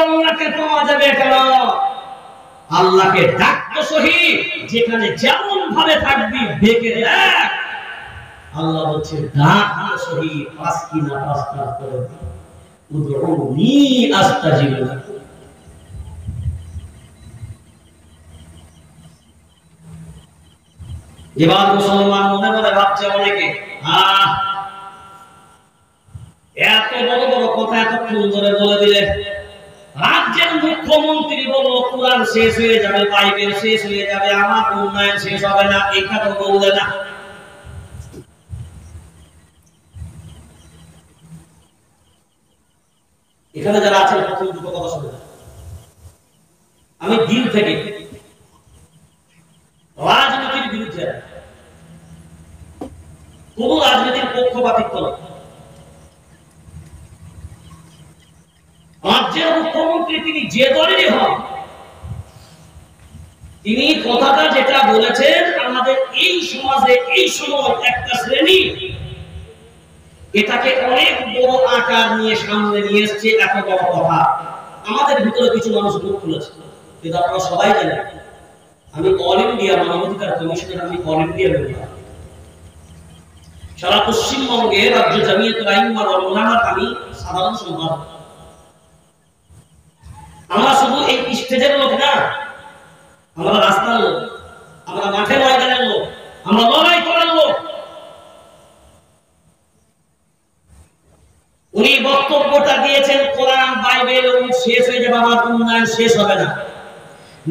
আল্লাহকে পাওয়া যাবে কেন? আল্লাহকে ডাকতো সহি, যেখানে যেমন ভাবে থাকবি ডেকে দেখ। আল্লাহ বলছে ডাক সহি, পাঁচ কি না পাঁচটা করে উদউনি আস্তাজিব লাকুম। এবার মুসলমান মনে মনে ভাবছে অনেকে, এত বড় বড় কথা এতক্ষণ ধরে বলে দিলে, রাজ্যের মুখ্যমন্ত্রী বলল কোরআন শেষ হয়ে যাবে, বাইবেল শেষ হয়ে যাবে, আমার উন্নয়ন শেষ হবে না, এই কথা বললে না। এখানে যারা আছেন প্রথম দুটো কথা শুনে, আমি দিন থেকে রাজনীতির বিরুদ্ধে, কোন রাজনীতির পক্ষপাতিত্ব নয়। রাজ্যের মুখ্যমন্ত্রী তিনি যে দলেরই হন, তিনি কথাটা যেটা বলেছেন, আমাদের এই সমাজে এই সময় একটা শ্রেণী এটাকে অনেক বড় আকার নিয়ে সামনে নিয়ে এসছে। এত বড় কথা আমাদের ভিতরে কিছু মানুষ মুখ খুলেছে, কিন্তু আপনারা সবাই জানেন আমি অল ইন্ডিয়া মানবাধিকার কমিশনের, আমি অল ইন্ডিয়া মেম্বার, সারা পশ্চিমবঙ্গে রাজ্য জামিয়াতুল আইম্মা ওয়াল উলামার আমি সাধারণ সম্পাদক। আমরা শুধু এই স্টেজের লোক না, আমরা রাস্তার লোক, আমরা মাঠে ময়দানের লোক, আমরা লড়াই করার লোক। উনি বক্তব্যটা দিয়েছেন কোরআন বাইবেল শেষ হয়ে যাবে, আমার উন্নয়ন শেষ হবে না।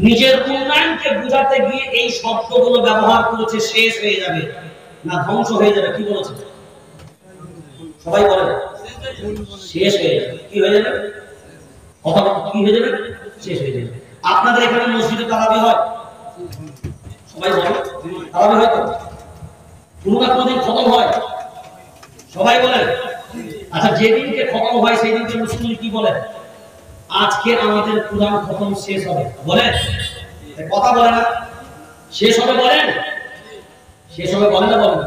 নিজের উন্নয়নকে বোঝাতে গিয়ে এই শব্দগুলো ব্যবহার করেছে, শেষ হয়ে যাবে না ধ্বংস হয়ে যাবে। কি বলেছে সবাই বলে? শেষ হয়ে যাবে। কি হয়ে যাবে? কথা কি হয়ে যাবে? শেষ হয়ে যাবে। আপনাদের এখানে মসজিদে তারাবি হয়, সবাই বলে তারাবি হয় তো? কোনো না কোনোদিন খতম হয়, সবাই বলে। আচ্ছা, যেদিনকে খতম হয় সেই দিনকে মুসলিম কি বলে? আজকে আমাদের কোরআন খতম শেষ হবে বলে, কথা বলে না? শেষ হবে বলেন, শেষ হবে বলে না? বলেন।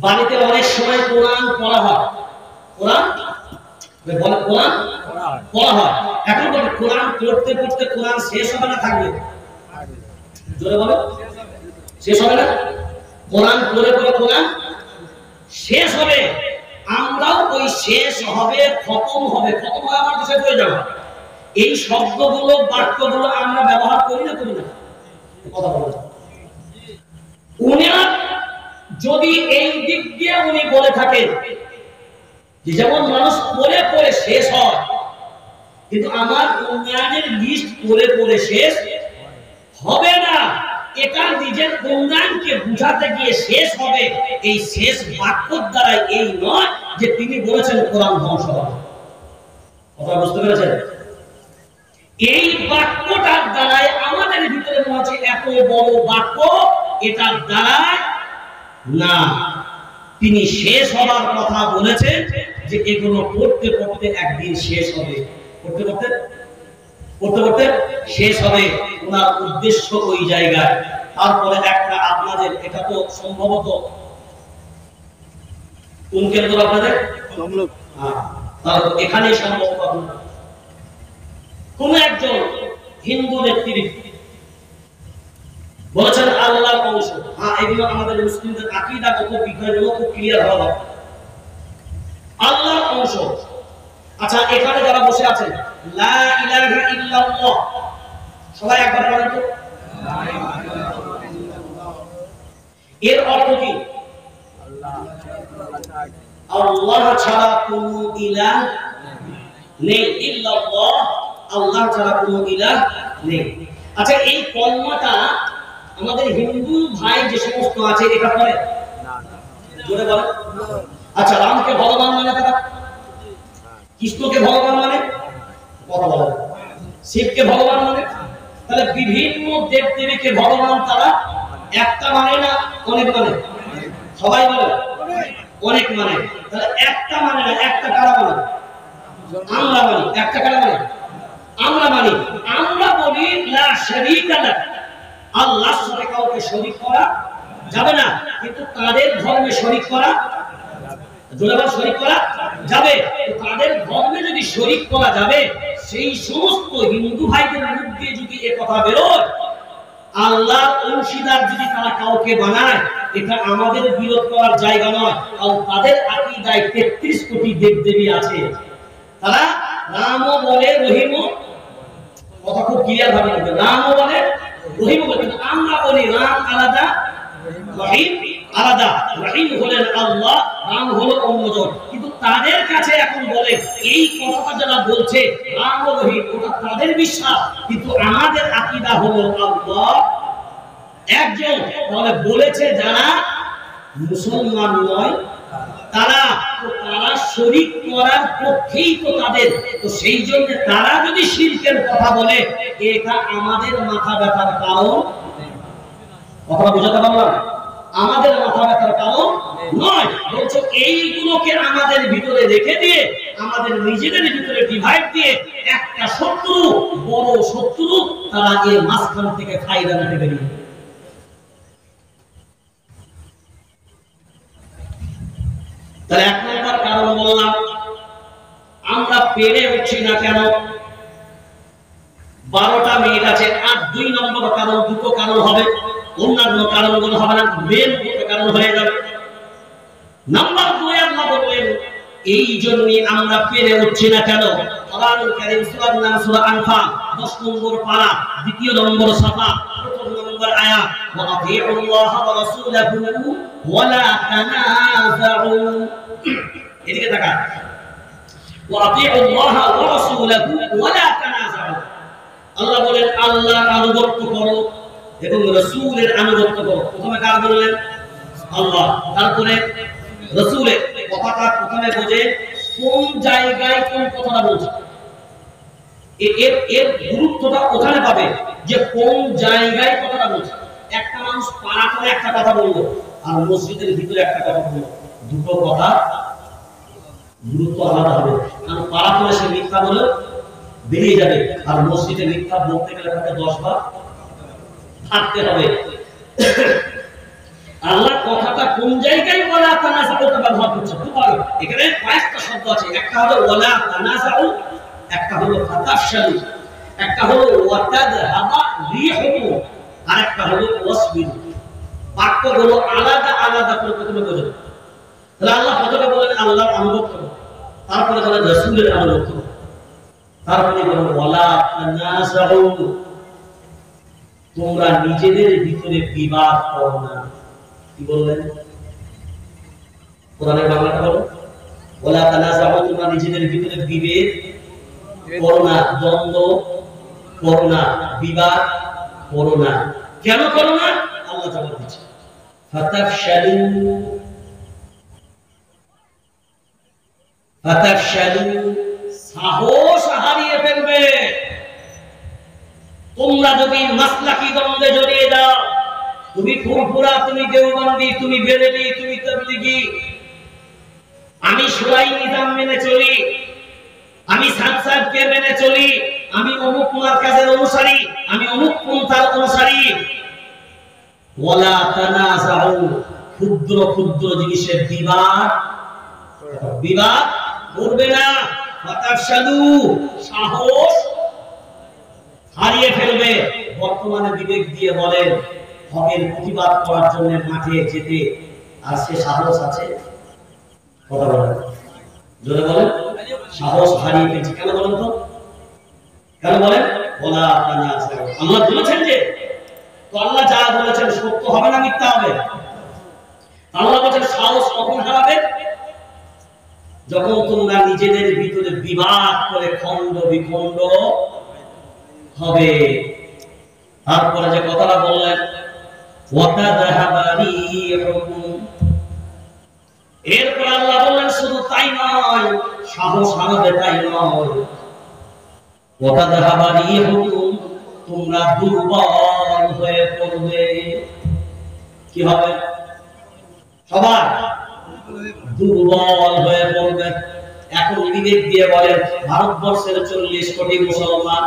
বাড়িতে অনেক সময় কোরআন পড়া হয়, কোরআন বলে কোরআন পড়া হয়। এখন বলে কোরআন পড়তে পড়তে কোরআন শেষ হবে না থাকবে? জোরে বলে শেষ হবে না? কোরআন পড়ে পড়ে কোরআন শেষ হবে। আমরাও ওই শেষ হবে, খতম হবে, খতম হয়ে আমার শেষ হয়ে যাবে। এই শব্দগুলো বাক্যগুলো আমরা ব্যবহার করি না, করি না? কথা বলে উনি যদি এই দিক দিয়ে উনি বলে থাকেন যে যেমন মানুষ পড়ে পড়ে শেষ হয়, কিন্তু আমার উন্নয়নের লিস্ট পড়ে পড়ে শেষ হবে না, এটা নিজের উন্নয়নকে বুঝাতে গিয়ে শেষ হবে। এই শেষ বাক্যর দ্বারা এই নয় যে তিনি বলেছেন কোরআন ধ্বংস হবে। কথা বুঝতে পেরেছেন? এই বাক্যটার দ্বারাই আমাদের ভিতরে মনে হচ্ছে এত বড় বাক্য, এটার দ্বারাই না, তিনি শেষ হবার কথা বলেছেন যে এগুলো পড়তে পড়তে একদিন শেষ হবে, পড়তে পড়তে পড়তে পড়তে শেষ হবে। ওনার উদ্দেশ্য ওই জায়গায়। তারপরে একটা আপনাদের, এটা তো সম্ভবত কোন কেন্দ্র আপনাদের? এখানে সম্ভবত কোন একজন হিন্দু নেতৃত্ব বলেছেন আল্লাহর অংশ। এগুলো আমাদের মুসলিমদের আকীদাগত বিষয়গুলো খুব ক্লিয়ার হওয়া। আল্লাহর অংশ। আচ্ছা, এখানে যারা বসে আছেন লা ইলাহা ইল্লাল্লাহ, সবাই একবার বলেন তো। এর অর্থ কি? আল্লাহ ছাড়া কোনো ইলাহ নেই, ইল্লাল্লাহ, আল্লাহ ছাড়া কোনো ইলাহ নেই। আচ্ছা, এই কলমাটা আমাদের হিন্দু ভাই যে সমস্ত আছে এটা পড়ে না? জোরে বলেন। আচ্ছা, রামকে ভগবান মানে তারা, কৃষ্ণকে ভগবান মানে, কথা বলেন, শিবকে ভগবান মানে, তাহলে বিভিন্ন দেব দেবীকে ভগবান তারা একটা মানে না অনেক মানে? সবাই বলে অনেক মানে। তাহলে একটা মানে না, একটা কারা মানে? আমরা মানি। একটা কারা মানে? আমরা মানি। আমরা বলি লা শারীকা লাহ, আল্লাহর সাথে কাউকে শরীক করা যাবে না, কিন্তু তাদের ধর্মে শরীক করা শরীক করা যাবে। তাদের ধর্মে যদি শরীক করা যাবে, সেই সমস্ত হিন্দু ভাইদের মুখ দিয়ে যদি এ কথা বেরোয়, আল্লাহর অংশীদার যদি তারা কাউকে বানায়, এটা আমাদের বিরোধ করার জায়গা নয়। কারণ তাদের আকীদায় 33 কোটি দেবদেবী আছে। তারা রামও বলে রহিমও, কথা খুব ক্লিয়ার ভাবে বলবে, রামও বলে রহিমও বলে, কিন্তু আমরা বলি রাম আলাদা রহিম আলাদা। রহিম হলেন আল্লাহ, রাম হলো অন্যজন। কিন্তু তাদের কাছে এখন বলে এই কথাটা যারা বলছে রাম ও রহিম, ওটা তাদের বিশ্বাস, কিন্তু আমাদের আকীদা হলো আল্লাহ একজন। তাহলে বলেছে যারা মুসলমান নয় তারা, তো তারা শরীক করার পক্ষেই তো তাদের, তো সেই জন্য তারা যদি শিরকের কথা বলে এটা আমাদের মাথা ব্যথার কারণ। কথা বুঝাতে পারলাম? আমাদের মাথা ব্যথার কারণ নয়, বলছো এইগুলোকে আমাদের ভিতরে রেখে দিয়ে, আমাদের নিজেদের ভিতরে ডিভাইড দিয়ে একটা শত্রু, বড় শত্রু, তারা এর মাঝখান থেকে ফায়দা নিতে বেরিয়ে। তাহলে এক নম্বর কারণ বললাম, আমরা পেরে উঠছি না কেন? 12টা মিনিট আছে, আর 2 নম্বর কারণ, দুটো কারণ হবে, অন্যান্য কারণগুলো হবে না, মেন দুটো কারণ হয়ে যাবে। নাম্বার 2 আল্লাহ বললেন এই জন্যই আমরা পেরে উঠছি না কেন? কোরআনুল কারীম সূরার নাম সূরা আনফাল 10 নম্বর পারা 2 নম্বর সাফা 1 নম্বর আয়াত, ওয়া আতিউল্লাহ ওয়া রাসূলাহু ওয়া লা তানাযাউ। এদিকে তাকান, ওয়া আতিউল্লাহ ওয়া রাসূলাহু ওয়া লা তানাযাউ। আল্লাহ বলেন আল্লাহর আনুগত্য করো এবং রাসূলের আনুগত্য করো। প্রথমে কার বললেন? আল্লাহ। তারপরে রাসূলের কথাটা প্রথমে বোঝে কোন জায়গায় কোন কথাটা বলছে, এর গুরুত্বটা ওখানে পাবে যে কোন জায়গায় কথাটা বলছে। একটা মানুষ পাড়া করে একটা কথা বললো আর মসজিদের ভিতরে একটা কথা বললো, দুটো কথা গুরুত্ব আলাদা হবে। কারণ পাড়া করে সে মিথ্যা বলে বেরিয়ে যাবে, আর মসজিদে মিথ্যা বলতে গেলে তাকে 10 বার থাকতে হবে। আল্লাহ কথাটা কোন জায়গায় ওয়ালা তানাযাউ ব্যবহার করছে খুব ভালো। এখানে কয়েকটা শব্দ আছে, একটা হলো ওয়ালা তানাযাউ, একটা হলো ফাতাফশালু, একটা হলো ওয়াতাদহাবা রিহুকুম, আর একটা হলো ওয়াসবির। বাক্যগুলো আলাদা আলাদা করে প্রথমে বোঝো। তাহলে আল্লাহ প্রথমে বলেন আল্লাহর আনুগত্য করো, তারপরে বলেন রাসূলের আনুগত্য করো, তারপরে বলেন ওয়ালা তানাযাউ, তোমরা নিজেদের ভিতরে বিবাদ করো না। কি বললেন? কোরআনের বাংলাটা বলো, ওয়ালা তানাযাউ, তোমরা নিজেদের ভিতরে বিভেদ করো না, দ্বন্দ্ব করো না, বিবাদ করো না। কেন করো না? আল্লাহ জবাব দিচ্ছে, ফাতাফশালু, ফাতাফশালু, সাহস হারিয়ে ফেলবে। তোমরা যদি মাসলাকি দ্বন্দ্বে জড়িয়ে যাও, তুমি ফুরফুরা, তুমি দেওবন্দি, তুমি বেরেলি, তুমি তাবলিগি, আমি সুরাই নিজাম মেনে চলি, আমি সাদ সাহেবকে মেনে চলি, আমি অমুক মারকাজের অনুসারী, আমি অমুক পন্থার অনুসারী। ওয়ালা তানাযাউ, ক্ষুদ্র ক্ষুদ্র জিনিসের বিবাদ করবে না। ফাতাফশালু, সাহস হারিয়ে ফেলবে। বর্তমানে বিবেক দিয়ে বলেন হকের প্রতিবাদ করার জন্য মাঠে যেতে, আর সে সাহস আছে? কথা বলেন, জোরে বলেন। সাহস হারিয়ে ফেলছে কেন বলেন তো? কেন বলেন? ওয়ালা তানাযাউ, আল্লাহ বলেছেন যে, তো আল্লাহ যা বলেছেন সত্য হবে না মিথ্যা হবে? আল্লাহ বলেছেন সাহস কখন হারাবে? যখন তোমরা নিজেদের ভিতরে বিবাদ করে খন্ড বিখন্ড হবে। তারপরে যে কথাটা বললেন ওয়াতাযহাবা রিহুকুম, এরপর আল্লাহ বললেন শুধু তাই নয়, সাহস হারাবে তাই নয়, ওয়াতাযহাবা রিহুকুম, তোমরা দুর্বল হয়ে পড়বে। কি হবে? সবার দুর্বল হয়ে পড়বে। এখন বিবেক দিয়ে বলেন ভারতবর্ষের 40 কোটি মুসলমান,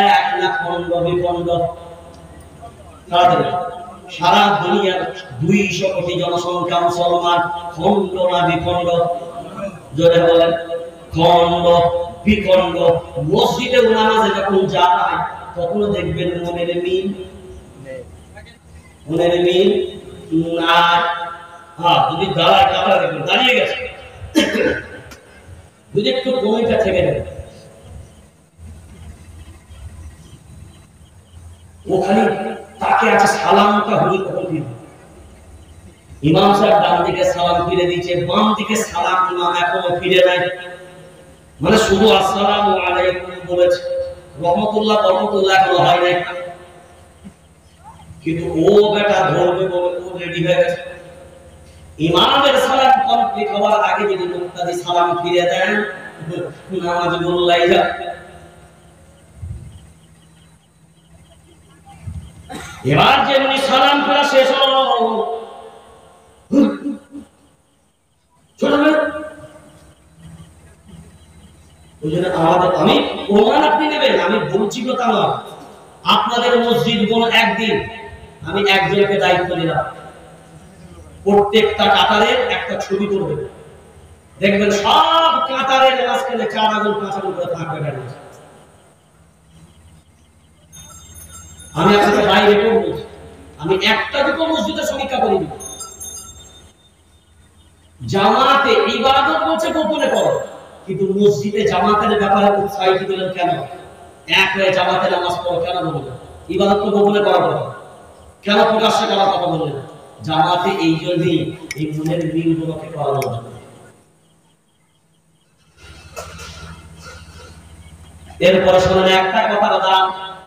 এক না খন্ড বিখন্ড, সারা দুনিয়ার 200 কোটি জনসংখ্যা মুসলমান, খন্ড না বিখন্ড? জোরে বলেন, খন্ড বিকণ্ড। মসজিদে নামাজে যখন যায় তখন দেখবেন মনের মিল না। হ্যাঁ, যদি দাঁড়ায় কাতার দেখবেন দাঁড়িয়ে গেছে, যদি একটু কমিটা থেকে দেবে ওখানে তাকে আছে সালামটা হুজুর কখন দিবে। ইমাম সাহেব ডান দিকে সালাম ফিরে দিয়েছে, বাম দিকে সালাম ইমাম এখনো ফিরে নাই, মানে শুধু আসসালামু আলাইকুম বলেছে, রহমতুল্লাহ বরকতুল্লাহ এখনো হয় নাই। কিন্তু ও বেটা ধরবে বলে ও রেডি হয়ে গেছে। ইমামের সালাম কমপ্লিট হওয়ার আগে যদি মুক্তাদি সালাম ফিরে দেন নামাজ বললাই যা। এবার যেমনি সালাম করা শেষ হলো আমি প্রমাণ আপনি নেবেন, আমি বলছি কথা নয়। আপনাদের মসজিদ কোন একদিন আমি একজনকে দায়িত্ব দিলাম, প্রত্যেকটা কাতারের একটা ছবি করবে, দেখবেন সব কাতারের মাঝখানে 4 আঙুল 5 আঙুল করে থাকবে। আমি আপনাকে বাইরে করবো, আমি একটা দুটো মসজিদের সমীক্ষা করে দিব। জামাতে ইবাদত বলছে গোপনে করো, কিন্তু মসজিদে জামাতের ব্যাপারে উৎসাহিত দিলেন কেন? এক হয়ে জামাতে নামাজ পড়ো কেন বললেন? ইবাদত তো গোপনে করার কথা, কেন প্রকাশ্যে করার কথা বললেন? জামাতে এই জন্যই এই মনের মিলগুলোকে করানো হবে। এরপরে শোনেন একটা কথার দাম